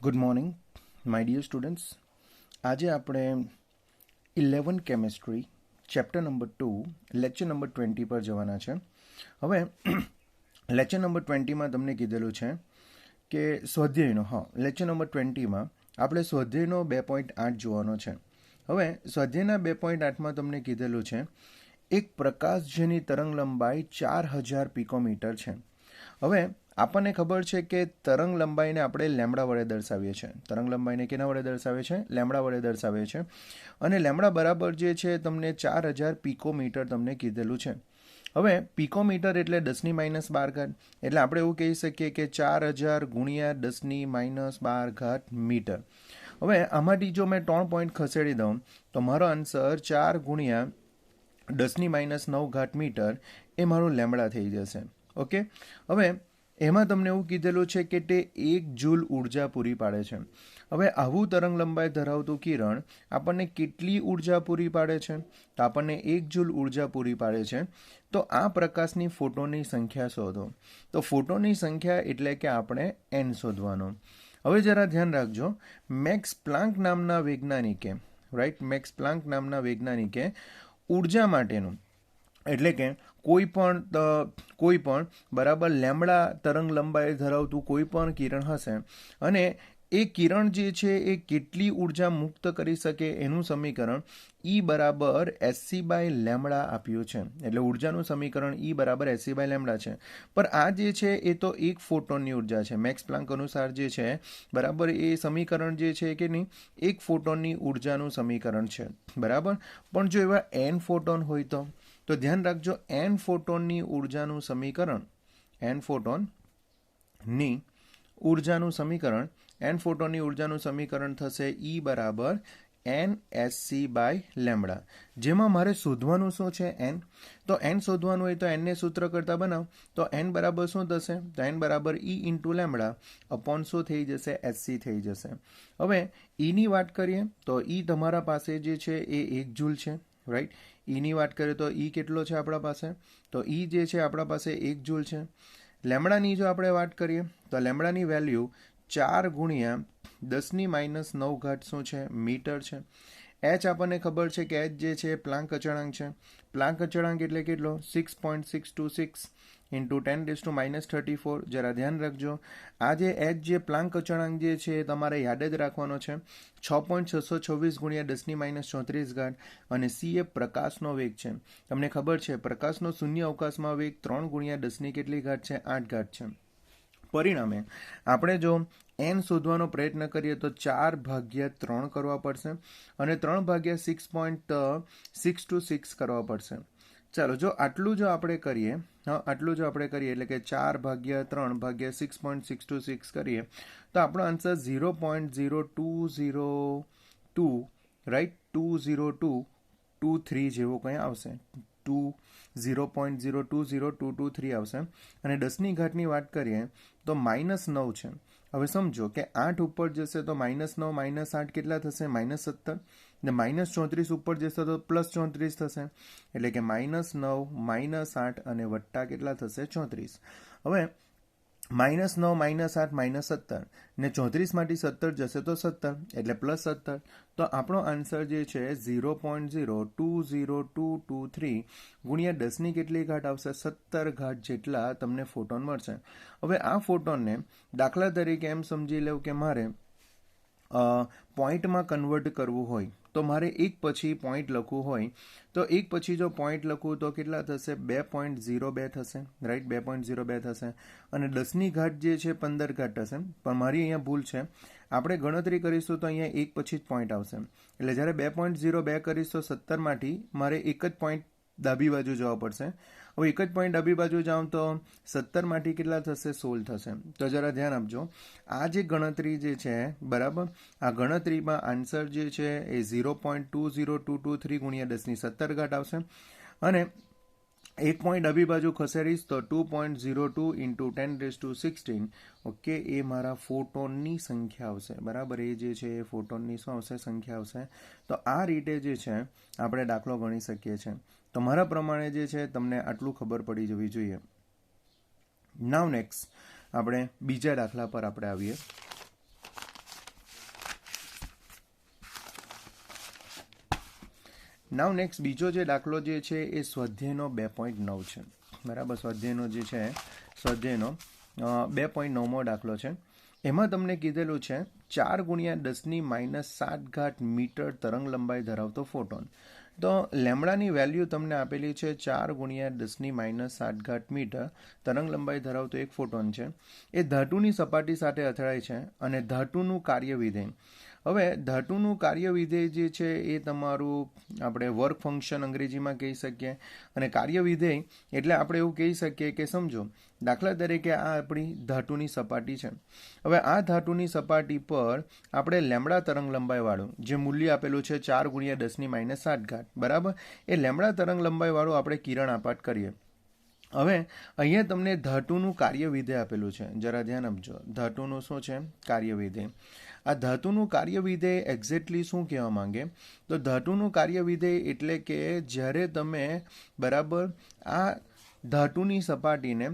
Good morning my dear students. આજે આપણે 11 chemistry chapter number 2 lecture number 20 પર જવાના છે. હવે લેક્ચર નંબર 20માં તમને કીધેલું છે કે સ્વાધ્યાયનો લેક્ચર નંબર 20માં આપણે સ્વાધ્યાયનો 2.8 જોવાનો છે. હવે સ્વાધ્યાયના 2.8માં તમને કીધેલું છે એક પ્રકાશ જેની તરંગ લંબાઈ 4000 પિકોમીટર છે. હવે આપણને ખબર છે કે તરંગ લંબાઈને આપણે લેમ્બડા વડે દર્શાવીએ છીએ. તરંગ લંબાઈને કેના વડે દર્શાવે છે? લેમ્બડા વડે દર્શાવે છે. અને લેમ્બડા બરાબર જે છે તમને 4000 પિકોમીટર તમને કીધેલું છે. હવે પિકોમીટર એટલે 10⁻12 એટલે આપણે એવું કહી શકીએ કે 4000 ગુણ્યા 10⁻12 મીટર. હવે આમાંથી જો મેં 3 પોઈન્ટ ખસેડી દઉં તો મારો આન્સર 4 ગુણ્યા 10⁻9 મીટર એ મારું લેમ્બડા થઈ જશે. ઓકે. હવે એમાં તમને એવું કીધેલું છે કે તે 1 જૂલ ઉર્જા પૂરી પાડે છે. હવે આવું તરંગ લંબાઈ ધરાવતું કિરણ આપણને કેટલી ઉર્જા પૂરી પાડે છે? તો આપણને 1 જૂલ ઉર્જા પૂરી પાડે છે. તો આ પ્રકાશની ફોટોનની સંખ્યા શોધો. તો ફોટોનની સંખ્યા એટલે કે આપણે n શોધવાનો. હવે જરા ધ્યાન રાખજો, મેક્સ પ્લાન્ક નામના વૈજ્ઞાનિકે ઉર્જા માટેનું એટલે કે કોઈ પણ બરાબર લેમ્બડા તરંગ લંબાઈ ધરાવતું કોઈ પણ કિરણ હશે અને એ કિરણ જે છે એ કેટલી ઉર્જા મુક્ત કરી શકે એનું સમીકરણ E બરાબર SC બાય લેમ્બડા આપ્યું છે. એટલે ઉર્જાનું સમીકરણ E બરાબર SC બાય લેમ્બડા છે. પણ આ જે છે એ તો એક ફોટોનની ઉર્જા છે. મેક્સ પ્લાન્ક અનુસાર જે છે બરાબર એ સમીકરણ જે છે કે નહીં એક ફોટોનની ઉર્જાનું સમીકરણ છે. બરાબર. પણ જો એવા n ફોટોન હોય તો ધ્યાન રાખજો, n ફોટોનની ઉર્જાનું સમીકરણ થશે E બરાબર NSC બાય લેમ્બડા. જેમાં મારે શોધવાનું શું છે? n. તો n શોધવાનું હોય તો n ને સૂત્ર કરતા બનાવ તો n બરાબર શું થશે? તો n બરાબર E ઇન્ટુ લેમ્બડા અપોન શું થઈ જશે? SC થઈ જશે. હવે E ની વાત કરીએ તો E તમારા પાસે જે છે એ 1 જૂલ છે. રાઈટ. E ની વાત કરીએ તો E કેટલો છે આપણા પાસે? તો E જે છે આપણા પાસે 1 જૂલ છે. લેમ્બડાની જો આપણે વાત કરીએ તો લેમ્બડાની વેલ્યુ 4 ગુણ્યા 10⁻9 શું છે? મીટર છે. h આપણને ખબર છે કે h જે છે પ્લાન્ક અચળાંક છે. પ્લાન્ક અચળાંક એટલે કેટલો? 6.626 ઇન્ટુ 10⁻34. જરા ધ્યાન રાખજો, આ જે h જે પ્લાન્ક અચળાંક જે છે તમારે યાદ જ રાખવાનો છે. 6.626 ગુણ્યા 10⁻34 અને c એ પ્રકાશનો વેગ છે. તમને ખબર છે પ્રકાશનો શૂન્ય અવકાશમાં વેગ 3 ગુણ્યા 10 કેટલી ઘાત છે? 8 છે. પરિણામે આપણે જો n શોધવાનો પ્રયત્ન કરીએ તો 4/3 કરવા પડશે અને 3/6.626 કરવા પડશે. ચાલો જો આટલું જો આપણે કરીએ એટલે કે 4/3/6.626 કરીએ તો આપણો આન્સર 0.0202 રાઈટ 20223 જેવો કંઈ આવશે. 0.020223 આવશે. અને 10ની ઘાતની વાત કરીએ તો -9 છે. હવે સમજો કે 8 ઉપર જશે તો -9 -8 કેટલા થશે? -17. ને -34 ઉપર જશે તો +34 થશે. એટલે કે -9 -8 અને વત્તા કેટલા થશે? 34. હવે -9 -8 -17 ને 34 માંથી 17 જશે તો 17 એટલે +17. તો આપણો આન્સર જે છે 0.020223 ગુણ્યા 10ની કેટલી ઘાત આવશે? 17 ઘાત જેટલા તમને ફોટોન મળશે. હવે આ ફોટોનને દાખલા તરીકે એમ સમજી લેવું કે મારે પોઈન્ટમાં કન્વર્ટ કરવું હોય તો મારે એક પછી પોઈન્ટ લખવું હોય તો એક પછી જો પોઈન્ટ લખું તો કેટલા થશે? 2.02 થશે. રાઈટ. 2.02 થશે. અને 10ની ઘાત જે છે 15 ઘાત થશે. પણ મારી અહીંયા ભૂલ છે, આપણે ગણતરી કરીશું તો અહીંયા એક પછી જ પોઈન્ટ આવશે. એટલે જ્યારે 2.02 કરીશ તો 17 માંથી મારે એક જ પોઈન્ટ ડાબી બાજુ જવા પડશે. હવે એક જ પોઈન્ટ ડાબી બાજુ જાઉં તો 17 માંથી કેટલા થશે? 16 થશે. તો જરા ધ્યાન આપજો, આ જે ગણતરી જે છે બરાબર, આ ગણતરીમાં આન્સર જે છે એ 0.20223 ગુણ્યા 10ની 17 ઘાત આવશે. અને એક પોઈન્ટ ડાબી બાજુ ખસેડીશ તો 2.02 ઇન્ટુ 10⁻16 ઓકે એ મારા ફોટોનની સંખ્યા આવશે. બરાબર. એ જે છે એ ફોટોનની શું આવશે? સંખ્યા આવશે. તો આ રીતે જે છે આપણે દાખલો ગણી શકીએ છીએ. તો મારા પ્રમાણે જે છે તમને આટલું ખબર પડી જવી જોઈએ. નાવ નેક્સ્ટ આપણે બીજા દાખલા પર આપણે આવીએ. નાવ નેક્સ્ટ બીજો જે દાખલો જે છે એ સ્વાધ્યાયનો 2.9 છે, બરાબર. સ્વાધ્યાયનો જે છે સ્વાધ્યાયનો 2.9મો દાખલો છે. એમાં તમને કીધેલું છે 4×10⁻7 મીટર તરંગ લંબાઈ ધરાવતો ફોટોન. તો લેમડાની વેલ્યુ તમને આપેલી છે 4×10⁻7 મીટર તરંગ લંબાઈ ધરાવતો એક ફોટોન છે. એ ધાતુની સપાટી સાથે અથડાય છે અને ધાતુનું કાર્ય વિધેય. હવે ધાતુનું કાર્ય વિધેય જે છે એ તમારું આપણે વર્ક ફંક્શન અંગ્રેજીમાં કહી શકીએ, અને કાર્ય વિધેય એટલે આપણે એવું કહી શકીએ કે સમજો દાખલા તરીકે આ આપણી ધાતુની સપાટી છે. હવે આ ધાતુની સપાટી પર આપણે લેમડા તરંગ લંબાઈવાળું જે મૂલ્ય આપેલું છે 4×10⁻7, બરાબર, એ લેમડા તરંગ લંબાઈવાળું આપણે કિરણ આપાત કરીએ. હવે અહીંયા તમને ધાતુનું કાર્ય વિધેય આપેલું છે, જરા ધ્યાન આપજો. ધાતુનું શું છે? કાર્ય વિધેય. આ ધાતુનું કાર્ય વિધેય એક્ઝેક્ટલી શું કહેવા માંગે? તો ધાતુનું કાર્ય વિધેય એટલે કે જ્યારે તમે બરાબર આ ધાતુની સપાટીને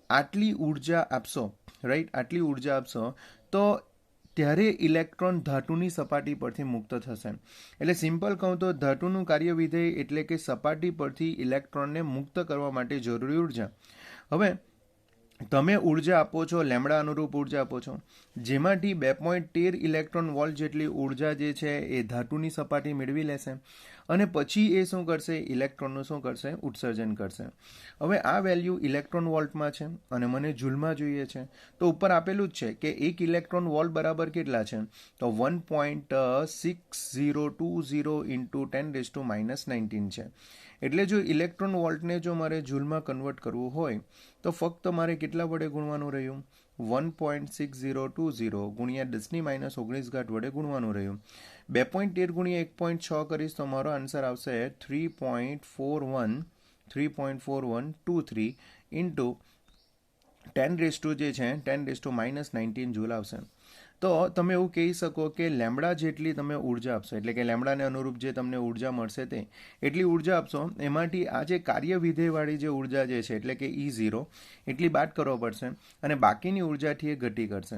આટલી ઉર્જા આપશો, રાઈટ, આટલી ઉર્જા આપશો તો ત્યારે ઇલેક્ટ્રોન ધાતુની સપાટી પરથી મુક્ત થશે. એટલે સિમ્પલ કહું તો ધાતુનું કાર્ય વિધેય એટલે કે સપાટી પરથી ઇલેક્ટ્રોનને મુક્ત કરવા માટે જરૂરી ઉર્જા. હવે તમે ઉર્જા આપો છો, લેમડા અનુરૂપ ઉર્જા આપો છો, જેમાંથી 2.13 ઇલેક્ટ્રોન વોલ્ટ જેટલી ઉર્જા જે છે એ ધાતુની સપાટી મેળવી લેશે અને પછી એ શું કરશે? ઇલેક્ટ્રોનનું શું કરશે? ઉત્સર્જન કરશે. હવે આ વેલ્યુ ઇલેક્ટ્રોન વોલ્ટમાં છે અને મને જૂલમાં જોઈએ છે, તો ઉપર આપેલું જ છે કે 1 ઇલેક્ટ્રોન વોલ્ટ બરાબર કેટલા છે? તો 1.6020 × 10⁻19 છે. એટલે જો ઇલેક્ટ્રોન વોલ્ટને જો મારે જૂલમાં કન્વર્ટ કરવું હોય તો ફક્ત મારે કેટલા વડે ગુણવાનું રહ્યું? 1.6020 × 10⁻19 વડે ગુણવાનું રહ્યું. 2.13 × 1.6 કરીશ તો મારો આન્સર આવશે 3.4123 × 10⁻19 જૂલ આવશે. તો તમે એવું કહી શકો કે લેમડા જેટલી તમે ઉર્જા આપશો, એટલે કે લેમડાને અનુરૂપ જે તમને ઉર્જા મળશે તે એટલી ઉર્જા આપશો, એમાંથી આ જે કાર્ય વિધેયવાળી જે ઉર્જા જે છે એટલે કે E0 એટલી બાદ કરવો પડશે અને બાકીની ઉર્જાથી એ ગતિ કરશે.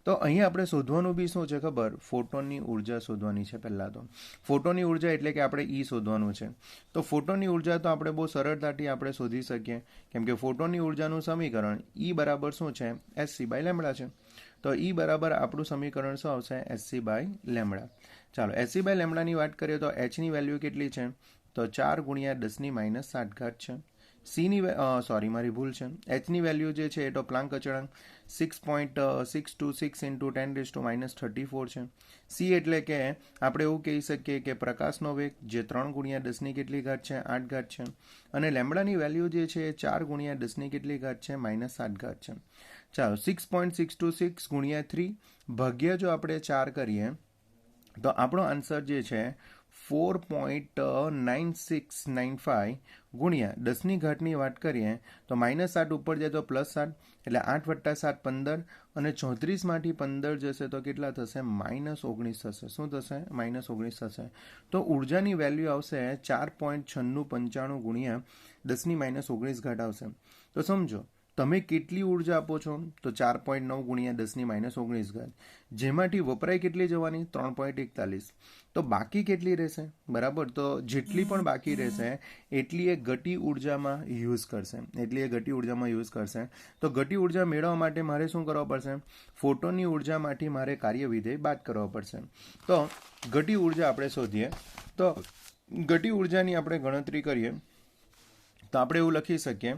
તો અહીંયા આપણે શોધવાનું બી શું છે ખબર? ફોટોનની ઉર્જા શોધવાની છે. પહેલાં તો ફોટોનની ઉર્જા એટલે કે આપણે E શોધવાનું છે. તો ફોટોનની ઉર્જા તો આપણે બહુ સરળતાથી આપણે શોધી શકીએ, કેમ કે ફોટોનની ઉર્જાનું સમીકરણ E બરાબર શું છે? Sc/λ છે. તો E બરાબર આપણું સમીકરણ શું આવશે? Sc/λ. ચાલો Sc/λ ની વાત કરીએ તો Hની વેલ્યુ કેટલી છે? તો 4×10⁻7 છે. મારી ભૂલ છે. Hની વેલ્યુ જે છે એ તો પ્લાન્ક અચળાંક 6.626 × 10⁻34 છે. C એટલે કે આપણે એવું કહી શકીએ કે પ્રકાશનો વેગ જે 3×10⁻8 છે અને લેમડાની વેલ્યુ જે છે એ 4×10⁻7 છે -7 છે. ચાલો 6.626 × 3 ભાગ્યા જો આપણે 4 કરીએ તો આપણો આન્સર જે છે 4.9695 ગુણ્યા 10⁻ની વાત કરીએ તો -7 ઉપર જાય તો +7 એટલે 8 + 7 15 અને 34માંથી 15 જશે તો કેટલા થશે? -19 થશે. શું થશે? -19 થશે. તો ઉર્જાની વેલ્યુ આવશે 4.9695 ગુણ્યા 10⁻19 આવશે. તો સમજો તમે કેટલી ઉર્જા આપો છો? તો 4.9 ગુણ્યા 10⁻19, જેમાંથી વપરાય કેટલી જવાની? 3.41. તો બાકી કેટલી રહેશે? બરાબર, તો જેટલી પણ બાકી રહેશે એટલી એ ગતિ ઉર્જામાં યુઝ કરશે. તો ગતિ ઉર્જા મેળવવા માટે મારે શું કરવા પડશે? ફોટોનની ઉર્જામાંથી મારે કાર્ય વિધેય બાદ કરવા પડશે. તો ગતિ ઉર્જા આપણે શોધીએ. તો ગતિ ઉર્જાની આપણે ગણતરી કરીએ તો આપણે એવું લખી શકીએ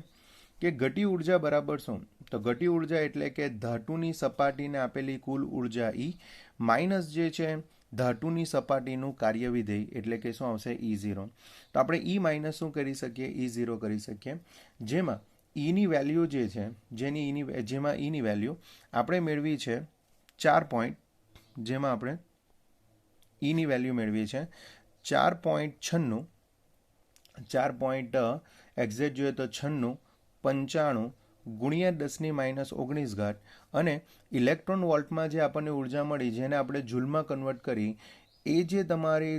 કે ગતિ ઉર્જા બરાબર શું? તો ગતિ ઉર્જા એટલે કે ધાતુની સપાટીને આપેલી કુલ ઉર્જા E માઇનસ જે છે ધાતુની સપાટીનું કાર્ય વિધેય એટલે કે શું આવશે? E0. તો આપણે E માઇનસ શું કરી શકીએ? E0 કરી શકીએ, જેમાં Eની વેલ્યુ જે છે જેમાં Eની વેલ્યુ આપણે મેળવી છે 4. જેમાં આપણે Eની વેલ્યુ મેળવી છે 4.96 એક્ઝેક્ટ જોઈએ તો 96.95 ગુણ્યા 10⁻19 અને ઇલેક્ટ્રોન વોલ્ટમાં જે આપણને ઉર્જા મળી જેને આપણે જૂલમાં કન્વર્ટ કરી એ જે તમારી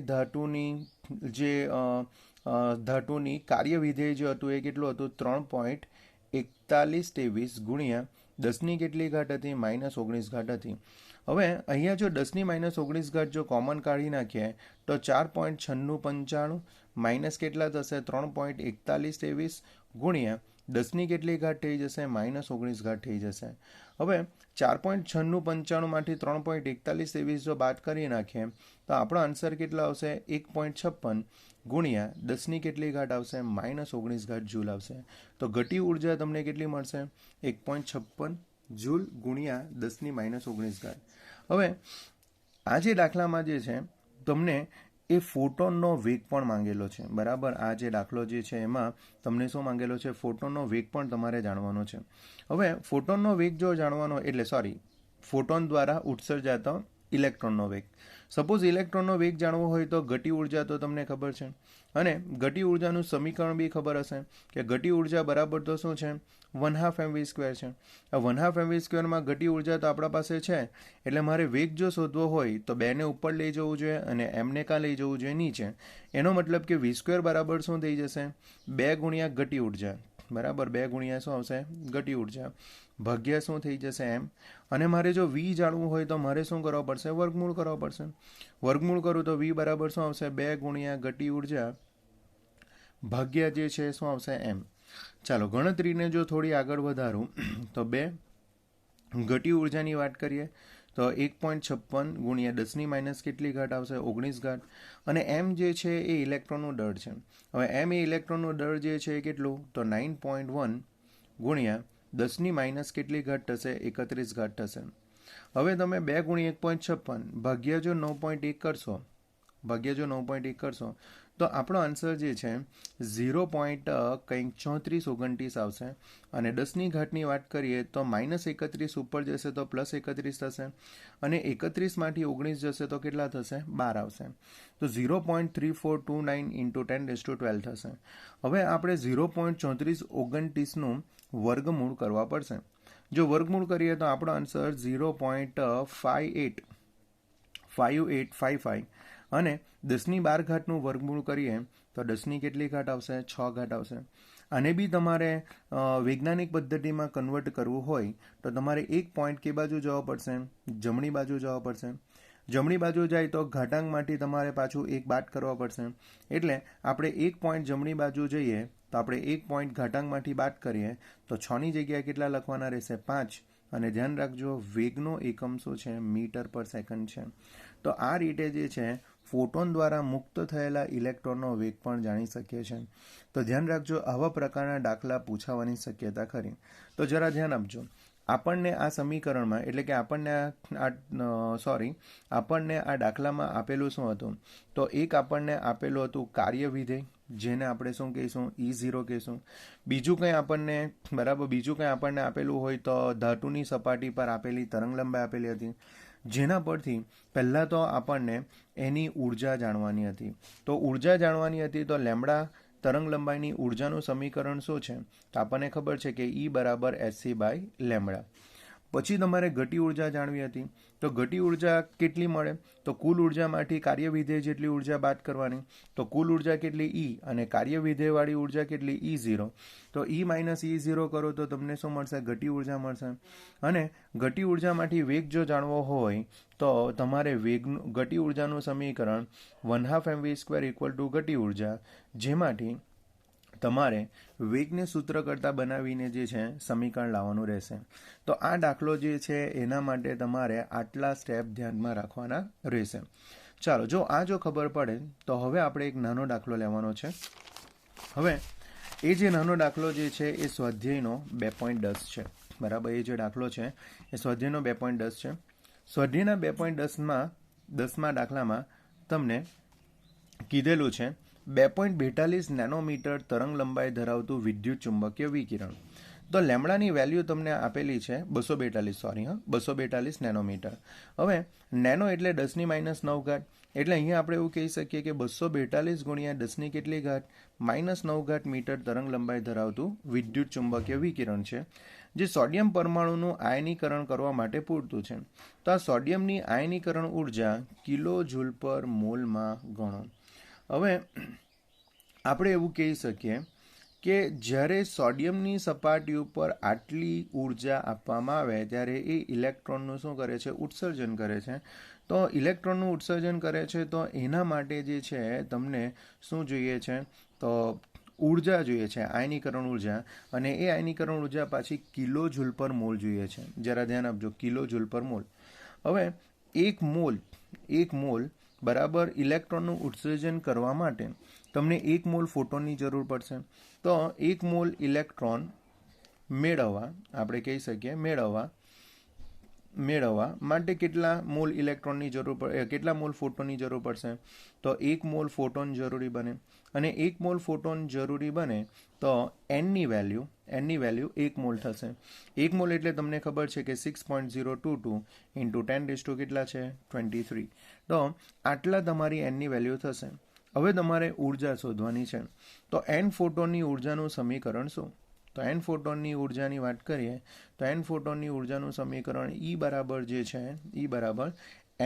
ધાતુની કાર્ય વિધેય જે હતું એ કેટલું હતું? 3.4123 ગુણ્યા 10⁻19 હતી. હવે અહીંયા જો 10⁻−19 જો કોમન કાઢી નાખીએ તો 4.9695 માઇનસ કેટલા થશે 3.4123 ગુણ્યા 10ની કેટલી ઘાત થઈ જશે -19 ઘાત થઈ જશે. હવે 4.9695 માંથી 3.4123 જો બાદ કરી નાખીએ તો આપણો આન્સર કેટલા આવશે 1.56 ગુણ્યા 10ની કેટલી ઘાત આવશે -19 ઘાત જૂલ આવશે. તો ઘટી ઉર્જા તમને કેટલી મળશે 1.56 જૂલ ગુણ્યા 10⁻19 ઘાત. હવે આ જે દાખલામાં જે છે તમને એ ફોટોનનો વેગ પણ માંગેલો છે, બરાબર. આ જે દાખલો જે છે એમાં તમને શું માંગેલો છે ફોટોનનો વેગ પણ તમારે જાણવાનો છે. હવે ફોટોનનો વેગ જો જાણવાનો ફોટોન દ્વારા ઉત્સર્જાતો ઇલેક્ટ્રોનનો વેગ. સપોઝ ઇલેક્ટ્રોનનો વેગ જાણવો હોય તો ઘટી ઉર્જા તો તમને ખબર છે અને ઘટી ઉર્જાનું સમીકરણ બી ખબર હશે કે ઘટી ઉર્જા બરાબર તો શું છે 1/2 mv² છે. આ 1/2 mv² ઘટી ઉર્જા તો આપણા પાસે છે, એટલે મારે વેગ જો શોધવો હોય તો 2 ને ઉપર લઈ જવું જોઈએ અને એમને કાં લઈ જવું જોઈએ નીચે. એનો મતલબ કે v² બરાબર શું થઈ જશે 2 ગુણ્યા ઘટી ઉર્જા, બરાબર. 2 ગુણ્યા શું આવશે ઘટી ઉર્જા ભાગ્યા શું થઈ જશે એમ. અને મારે જો v જાણવું હોય તો મારે શું કરવું પડશે વર્ગમૂળ કરવો પડશે. વર્ગમૂળ કરું તો v બરાબર શું આવશે 2 ગુણ્યા ઘટી ઉર્જા ભાગ્યા જે છે શું આવશે એમ. ચાલો ગણતરીને જો થોડી આગળ વધારું તો 2 ઘટી ઉર્જાની વાત કરીએ તો 1.56 ગુણ્યા 10⁻- કેટલી ઘાત આવશે 19 ઘાત. અને એમ જે છે એ ઇલેક્ટ્રોનનું દળ છે. હવે એમ એ ઇલેક્ટ્રોનનું દળ જે છે કેટલું તો 9.1 ગુણ્યા 10⁻- કેટલી ઘાત થશે 31 ઘાત થશે. હવે તમે 2 ગુણ્યા 1.56 ભાગ્યા જો 9.1 કરશો તો આપણો આન્સર જે છે 0.3429 આવશે. અને 10ની ઘાતની વાત કરીએ તો -31 ઉપર જશે તો +31 થશે અને 31માંથી 19 જશે તો કેટલા થશે 12 આવશે. તો 0.3429 × 10⁻12 થશે. હવે આપણે 0.3429નું વર્ગમૂળ કરવા પડશે. જો વર્ગમૂળ કરીએ તો આપણો આન્સર 0.5855 અને 10⁻12 ઘાતનું વર્ગમૂળ કરીએ તો 10ની કેટલી ઘાત આવશે 6 ઘાત આવશે. આને બી તમારે વૈજ્ઞાનિક પદ્ધતિમાં કન્વર્ટ કરવું હોય તો તમારે એક પોઈન્ટ કે બાજુ જવા પડશે જમણી બાજુ જવા પડશે. જમણી બાજુ જાય તો ઘાતાંકમાંથી તમારે પાછું એક બાદ કરવા પડશે. એટલે આપણે એક પોઈન્ટ જમણી બાજુ જઈએ તો આપણે એક પોઈન્ટ ઘાતાંકમાંથી બાદ કરીએ તો 6ની જગ્યાએ કેટલા લખવાના રહેશે 5. અને ધ્યાન રાખજો વેગનો એકમ શું છે મીટર/સેકન્ડ છે. તો આ રીતે જે છે ફોટોન દ્વારા મુક્ત થયેલા ઇલેક્ટ્રોનનો વેગ પણ જાણી શકીએ છીએ. તો ધ્યાન રાખજો આવા પ્રકારના દાખલા પૂછાવાની શક્યતા ખરી. તો જરા ધ્યાન આપજો. આપણને આ સમીકરણમાં એટલે કે આપણને આ દાખલામાં આપેલું શું હતું તો એક આપણને આપેલું હતું કાર્ય વિધેય જેને આપણે શું કહીશું E0 કહીશું. બીજું કંઈ આપણને આપેલું હોય તો ધાતુની સપાટી પર આપેલી તરંગ લંબાઈ આપેલી હતી, જેના પરથી પહેલાં તો આપણને એની ઉર્જા જાણવાની હતી. તો ઉર્જા જાણવાની હતી તો લેમ્બડા તરંગ લંબાઈની ઉર્જાનું સમીકરણ શું છે તો આપણને ખબર છે કે E બરાબર hc/લેમ્બડા. પછી તમારે ઘટી ઉર્જા જાણવી હતી તો ઘટી ઉર્જા કેટલી મળે તો કુલ ઉર્જામાંથી કાર્ય વિધેય જેટલી ઉર્જા બાદ કરવાની. તો કુલ ઉર્જા કેટલી E અને કાર્ય વિધેયવાળી ઉર્જા કેટલી E0. તો E - E0 કરો તો તમને શું મળશે ઘટી ઉર્જા મળશે. અને ઘટી ઉર્જામાંથી વેગ જો જાણવો હોય તો તમારે ઘટી ઉર્જાનું સમીકરણ 1/2 mv² ઘટી ઉર્જા, જેમાંથી તમારે વેગને સૂત્ર કરતાં બનાવીને જે છે સમીકરણ લાવવાનું રહેશે. તો આ દાખલો જે છે એના માટે તમારે આટલા સ્ટેપ ધ્યાનમાં રાખવાના રહેશે. ચાલો જો ખબર પડે તો હવે આપણે એક નાનો દાખલો લેવાનો છે. હવે એ જે નાનો દાખલો જે છે એ સ્વાધ્યાયનો 2.10 છે, બરાબર. એ જે દાખલો છે એ સ્વાધ્યાયનો 2.10 છે. સ્વાધ્યાયના 2.10માં દાખલામાં તમને કીધેલું છે 2.42 નેનોમીટર તરંગ લંબાઈ ધરાવતું વિદ્યુત ચુંબકીય વિકિરણ. તો લેમ્બડાની વેલ્યુ તમને આપેલી છે 242 નેનોમીટર. હવે નેનો એટલે 10⁻9 ઘાત, એટલે અહીંયા આપણે એવું કહી શકીએ કે 242 ગુણ્યા 10ની કેટલી ઘાત -9 ઘાત મીટર તરંગ લંબાઈ ધરાવતું વિદ્યુત ચુંબકીય વિકિરણ છે, જે સોડિયમ પરમાણુનું આયનીકરણ કરવા માટે પૂરતું છે. તો આ સોડિયમની આયનીકરણ ઉર્જા kJ/મોલમાં ગણો. હવે આપણે એવું કહી શકીએ કે જ્યારે સોડિયમની સપાટી ઉપર આટલી ઉર્જા આપવામાં આવે ત્યારે એ ઇલેક્ટ્રોનનું શું કરે છે, ઉત્સર્જન કરે છે. તો ઇલેક્ટ્રોનનું ઉત્સર્જન કરે છે તો એના માટે જે છે તમને શું જોઈએ છે, તો ઉર્જા જોઈએ છે, આયનીકરણ ઉર્જા. અને એ આયનીકરણ ઉર્જા પાછી કિલો જૂલ પર મોલ જોઈએ છે. જરા ધ્યાન આપજો, કિલો જૂલ પર મોલ. હવે એક મોલ બરાબર ઇલેક્ટ્રોનનું ઉત્સર્જન કરવા માટે તમને 1 મોલ ફોટોનની જરૂર પડશે. તો 1 મોલ ઇલેક્ટ્રોન મેળવવા, આપણે કહી શકીએ મેળવવા માટે કેટલા મોલ ઇલેક્ટ્રોનની જરૂર પડે, કેટલા મોલ ફોટોનની જરૂર પડશે? તો 1 મોલ ફોટોન જરૂરી બને. અને 1 મોલ ફોટોન જરૂરી બને તો એનની વેલ્યુ 1 મોલ થશે. 1 મોલ એટલે તમને ખબર છે કે 6.022 ઇન્ટુ 10 કેટલા છે, 23. તો આટલા તમારી એનની વેલ્યુ થશે. હવે તમારે ઉર્જા શોધવાની છે. તો એન ફોટોનની ઉર્જાનું સમીકરણ શું? તો એન ફોટોનની ઉર્જાની વાત કરીએ તો એન ફોટોનની ઉર્જાનું સમીકરણ E બરાબર જે છે, E બરાબર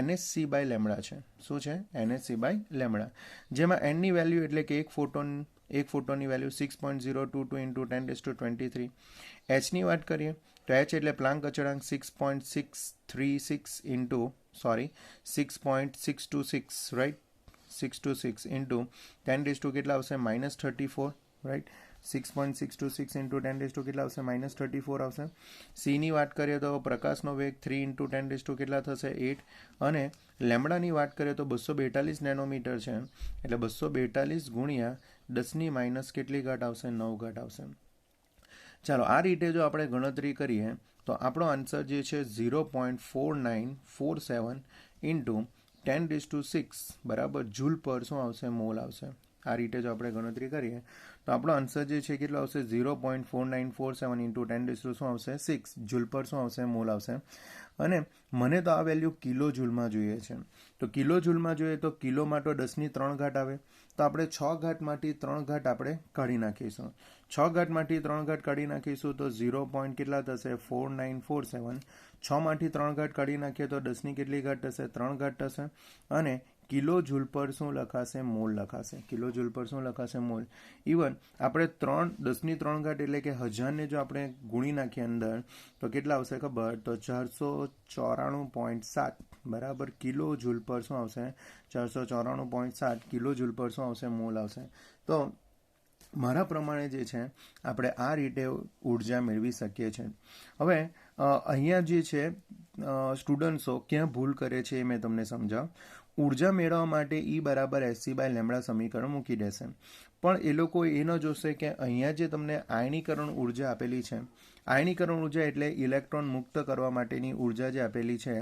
NSC બાય લેમડા છે. શું છે? NSC by lambda. જેમાં એનની વેલ્યુ એટલે કે એક ફોટોનની વેલ્યુ 6.022 ઇન્ટુ 10 એચની વાત કરીએ તો એચ એટલે પ્લાન્ક અચળાંક 6.636 ઇન્ટુ 6.626 રાઈટ, 626 ઇન્ટુ 10 કેટલા આવશે, -34 રાઈટ. 6.626 ઇન્ટુ 10 કેટલા આવશે, -34 આવશે. સીની વાત કરીએ તો પ્રકાશનો વેગ 3 ઇન્ટુ 10 કેટલા થશે, 8. અને લેમડાની વાત કરીએ તો 242 નેનોમીટર છે, એટલે 242 ગુણ્યા 10 - કેટલી ઘાત આવશે, 9 ઘાત આવશે. ચાલો આ રીતે જો આપણે ગણતરી કરીએ તો આપણો આન્સર જે છે 0.4947 ઇન્ટુ 10⁶ બરાબર જૂલ પર શું આવશે, મોલ આવશે. આ રીતે જો આપણે ગણતરી કરીએ તો આપણો આન્સર જે છે કેટલો આવશે, 0.4947 ઇન્ટુ 10 શું આવશે, 6 જૂલ પર શું આવશે, મોલ આવશે. અને મને તો આ વેલ્યુ કિલો જૂલમાં જોઈએ છે. તો કિલો જૂલમાં જોઈએ તો કિલોમાં તો 10⁻³ ઘાત આવે. તો આપણે 6 ઘાતમાંથી 3 ઘાત આપણે કાઢી નાખીશું. 6 ઘાતમાંથી 3 ઘાત કાઢી નાખીશું તો 0. કેટલા થશે, 4947. 6માંથી 3 ઘાત કાઢી નાખીએ તો 10ની કેટલી ઘાત થશે, 3 ઘાત થશે. અને કિલો જૂલ પર શું લખાશે, મોલ લખાશે. કિલો જૂલ પર શું લખાશે, મોલ. ઇવન આપણે 10⁻³ ઘાત એટલે કે 1000ને જો આપણે ગુણી નાખીએ અંદર તો કેટલા આવશે ખબર, તો 494.7 બરાબર કિલો જૂલ પર શું આવશે, 494.7 કિલો જૂલ પર શું આવશે, મોલ આવશે. તો મારા પ્રમાણે જે છે આપણે આ રીતે ઉર્જા મેળવી શકીએ છીએ. હવે અહીંયા જે છે સ્ટુડન્ટ્સો ક્યાં ભૂલ કરે છે એ મેં તમને સમજાવ. ઉર્જા મેળવવા માટે E બરાબર SC બાય લેમડા સમીકરણ મૂકી દેશે. પણ એ લોકો એ ન જોશે કે અહીંયા જે તમને આયનીકરણ ઉર્જા આપેલી છે, આયનીકરણ ઉર્જા એટલે ઇલેક્ટ્રોન મુક્ત કરવા માટેની ઉર્જા જે આપેલી છે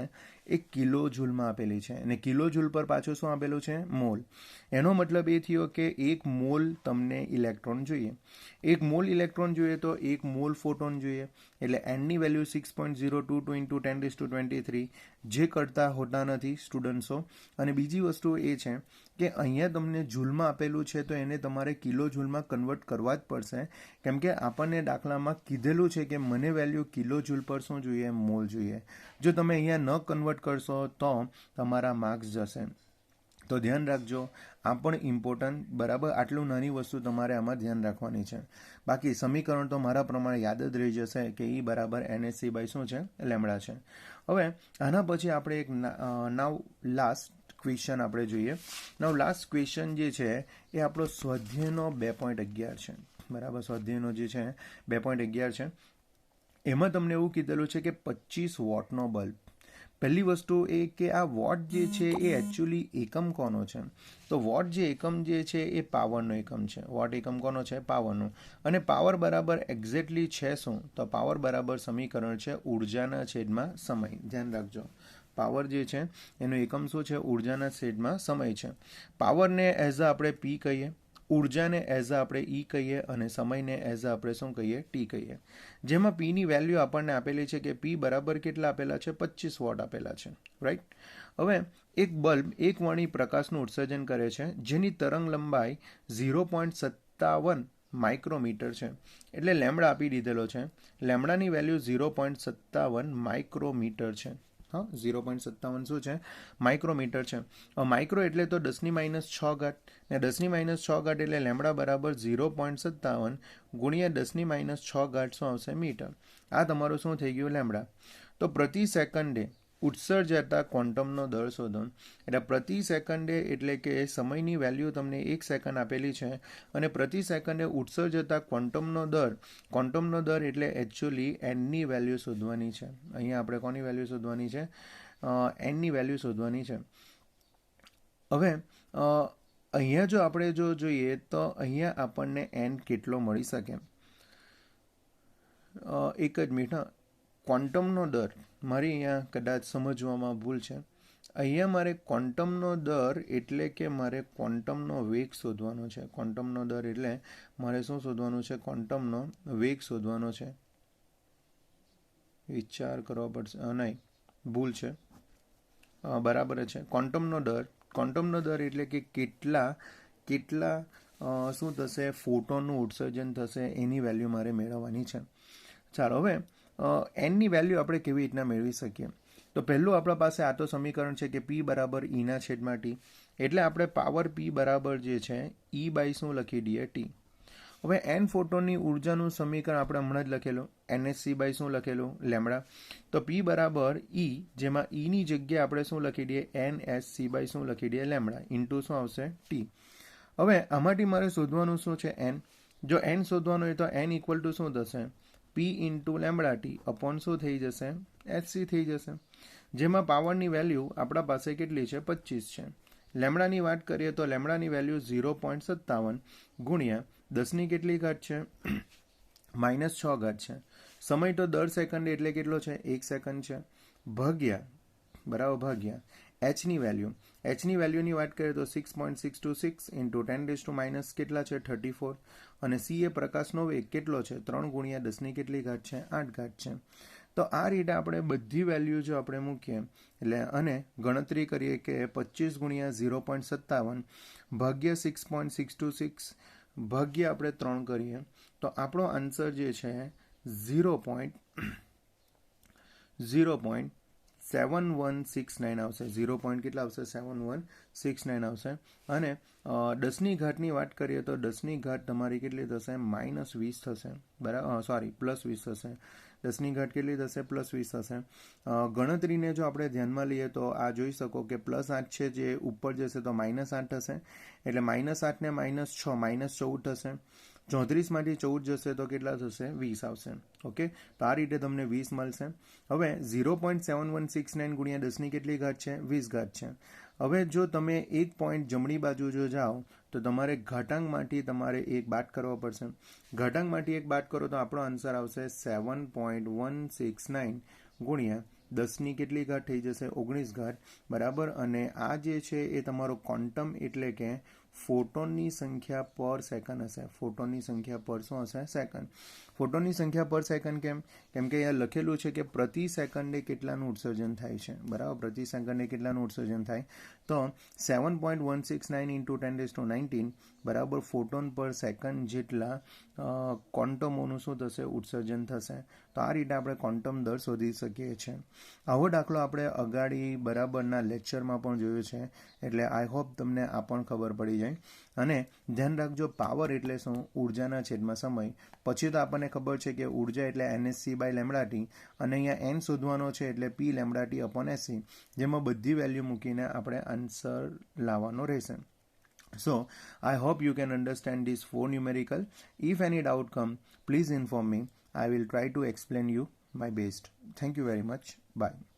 એ કિલો જૂલમાં આપેલી છે. અને કિલો જૂલ પર પાછું શું આપેલું છે, મોલ. એનો મતલબ એ થયો કે 1 મોલ તમને ઇલેક્ટ્રોન જોઈએ. 1 મોલ ઇલેક્ટ્રોન જોઈએ તો 1 મોલ ફોટોન જોઈએ. એટલે એનની વેલ્યુ 6.022 ઇન્ટુ 10⁻23 જે કરતા હોતા નથી સ્ટુડન્ટ્સો. અને બીજી વસ્તુ એ છે કે અહીંયા તમને જૂલમાં આપેલું છે તો એને તમારે કિલો જૂલમાં કન્વર્ટ કરવા જ પડશે. કેમ કે આપણને દાખલામાં કીધેલું છે કે મને વેલ્યુ કિલો જૂલ પર શું જોઈએ, મોલ જોઈએ. જો તમે અહીંયા ન કન્વર્ટ કરશો તો તમારા માર્ક્સ જશે. તો ધ્યાન રાખજો, આ પણ ઇમ્પોર્ટન્ટ બરાબર. આટલું નાની વસ્તુ તમારે આમાં ધ્યાન રાખવાની છે. બાકી સમીકરણ તો મારા પ્રમાણે યાદ જ રહી જશે કે E બરાબર NSC બાય શું છે, લેમડા છે. હવે આના પછી આપણે એક નાવ લાસ્ટ ક્વેશ્ચન આપણે જોઈએ. નાવ લાસ્ટ ક્વેશ્ચન જે છે એ આપણો સ્વાધ્યાયનો 2.11 છે બરાબર. સ્વાધ્યાયનો જે છે 2.11 છે. એમાં તમને એવું કીધેલું છે કે 25 વોટનો બલ્બ. પહેલી વસ્તુ એ કે આ વોટ જે છે એ એકચ્યુઅલી એકમ કોનો છે? તો વોટ જે એકમ જે છે એ પાવરનો એકમ છે. વોટ એકમ કોનો છે? પાવરનો. અને પાવર બરાબર એક્ઝેક્ટલી છે શું? તો પાવર બરાબર સમીકરણ છે ઉર્જાના છેદમાં સમય. ધ્યાન રાખજો, પાવર જે છે એનું એકમ શું છે? ઉર્જાના છેદમાં સમય છે. પાવરને એઝ આપણે P કહીએ, ઉર્જાને એઝ આપણે E કહીએ અને સમયને એઝ આપણે શું કહીએ? T કહીએ. જેમાં Pની વેલ્યુ આપણને આપેલી છે કે P બરાબર કેટલા આપેલા છે? 25 વોટ આપેલા છે, રાઈટ. હવે એક બલ્બ 1 વણી પ્રકાશનું ઉત્સર્જન કરે છે જેની તરંગ લંબાઈ 0.57 માઇક્રોમીટર છે. એટલે લેમડા આપી દીધેલો છે. લેમડાની વેલ્યુ 0.57 માઇક્રોમીટર છે. હા 0.57 શું છે માઇક્રોમીટર છે. માઇક્રો એટલે તો 10⁻6 ને 10⁻6 એટલે લેમડા બરાબર 0.57 ગુણ્યા 10⁻6 શું આવશે મીટર. આ તમારું શું થઈ ગયું લેમડા. તો પ્રતિ સેકન્ડે ઉત્સર્જાતા ક્વોન્ટમનો દર શોધો. એટલે પ્રતિ સેકન્ડે એટલે કે સમયની વેલ્યુ તમને 1 સેકન્ડ આપેલી છે અને પ્રતિ સેકન્ડે ઉત્સર્જતા ક્વોન્ટમનો દર એટલે એકચ્યુઅલી એનની વેલ્યુ શોધવાની છે. અહીંયા આપણે કોની વેલ્યુ શોધવાની છે? એનની વેલ્યુ શોધવાની છે. હવે અહીંયા જો આપણે જોઈએ તો અહીંયા આપણને એન કેટલો મળી શકે? એક જ મિનિટ. ક્વોન્ટમનો દર મારી અહીંયા કદાચ સમજવામાં ભૂલ છે. અહીંયા મારે ક્વોન્ટમનો દર એટલે કે મારે ક્વોન્ટમનો વેગ શોધવાનો છે. ક્વોન્ટમનો દર એટલે મારે શું શોધવાનું છે? ક્વોન્ટમનો વેગ શોધવાનો છે. વિચાર કરવા પડશે. નહીં, ભૂલ છે. બરાબર છે. ક્વોન્ટમનો દર એટલે કે કેટલા શું થશે ફોટોનનું ઉત્સર્જન થશે એની વેલ્યુ મારે મેળવવાની છે. ચાલો હવે એનની વેલ્યુ આપણે કેવી રીતના મેળવી શકીએ? તો પહેલું આપણા પાસે આ તો સમીકરણ છે કે P બરાબર E ના છેદમાં T. એટલે આપણે પાવર P બરાબર જે છે E બાય શું લખી દઈએ? T. હવે એન ફોટોનની ઉર્જાનું સમીકરણ આપણે હમણાં જ લખેલું NSC બાય શું લખેલું? લેમડા. તો P બરાબર E, જેમાં Eની જગ્યાએ આપણે શું લખી દઈએ? NSC બાય શું લખી દઈએ? લેમડા ઇન્ટુ શું આવશે? T. હવે આમાંથી મારે શોધવાનું શું છે? N. જો N શોધવાનું હોય તો N ઇક્વલ ટુ શું થશે? P into lambda T upon શું થઈ જશે? HC થઈ જશે. જેમાં પાવરની વેલ્યુ આપણા પાસે કેટલી છે? 25 છે. લેમડાની વાત કરીએ તો લેમડાની વેલ્યુ 0.57 ગુણ્યા 10ની કેટલી ઘાત છે? -6 છે. સમય તો દર સેકન્ડ એટલે કેટલો છે? 1 સેકન્ડ છે. ભાગ્યા Hની વેલ્યુની વાત કરીએ તો 6.626 ઇન્ટુ 10⁻⁻ કેટલા છે? 34. અને C એ પ્રકાશનો વેગ કેટલો છે? 3 ગુણ્યા 10ની કેટલી ઘાત છે? 8 છે. તો આ રીતે આપણે બધી વેલ્યુ જો આપણે મૂકીએ એટલે અને ગણતરી કરીએ કે 25 ગુણ્યા 0.57 ભાગ્યા 6.626 ભાગ્યા આપણે 3 કરીએ તો આપણો આન્સર જે છે 0.7169 આવશે. 0. કેટલા આવશે? 7169 આવશે. અને 10ની ઘાતની વાત કરીએ તો 10ની ઘાત તમારી કેટલી થશે? -20 થશે. બરાબર, સોરી +20 થશે. 10ની ઘાત કેટલી થશે? +20 થશે. ગણતરીને જો આપણે ધ્યાનમાં લઈએ તો આ જોઈ શકો કે +8 છે જે ઉપર જશે તો -8 થશે. એટલે -8 ને -6 -14 થશે. 34માંથી 14 જશે તો કેટલા થશે? 20 આવશે. ઓકે, તો આ રીતે તમને 20 મળશે. હવે 0.7169 ગુણ્યા 10ની કેટલી ઘાત છે? 20 છે. હવે જો તમે એક પોઈન્ટ જમણી બાજુ જો જાઓ તો તમારે ઘાતાંકમાંથી તમારે એક બાદ કરવો પડશે. ઘાતાંકમાંથી એક બાદ કરો તો આપણો આન્સર આવશે 7.169 ગુણ્યા 10ની કેટલી ઘાત થઈ જશે? 19 બરાબર. અને આ જે છે એ તમારો ક્વોન્ટમ એટલે કે ફોટોનની સંખ્યા પર સેકન્ડ હશે. ફોટોનની સંખ્યા પર શું હશે? સેકન્ડ. ફોટોનની સંખ્યા પર સેકન્ડ કેમ કે અહીંયા લખેલું છે કે પ્રતિ સેકન્ડે કેટલાનું ઉત્સર્જન થાય છે. બરાબર, પ્રતિ સેકન્ડે કેટલાનું ઉત્સર્જન થાય? તો 7.169 ઇન્ટુ 10⁻19 બરાબર ફોટોન પર સેકન્ડ જેટલા ક્વોન્ટમોનું શું થશે? ઉત્સર્જન થશે. તો આ રીતે આપણે ક્વોન્ટમ દર શોધી શકીએ છીએ. આવો દાખલો આપણે અગાડી બરાબરના લેક્ચરમાં પણ જોયો છે. એટલે આઈ હોપ તમને આ પણ ખબર પડી જાય. અને ધ્યાન રાખજો, પાવર એટલે શું? ઉર્જાના છેદમાં સમય. પછી તો આપણને ખબર છે કે ઉર્જા એટલે NSC બાય લેમડા T અને અહીંયા N શોધવાનો છે એટલે P lambda T upon SC, જેમાં બધી વેલ્યુ મૂકીને આપણે આન્સર લાવવાનો રહેશે. So, I hope you can understand these 4 numerical. If any doubt come, please inform me. I will try to explain you my best. Thank you very much. Bye.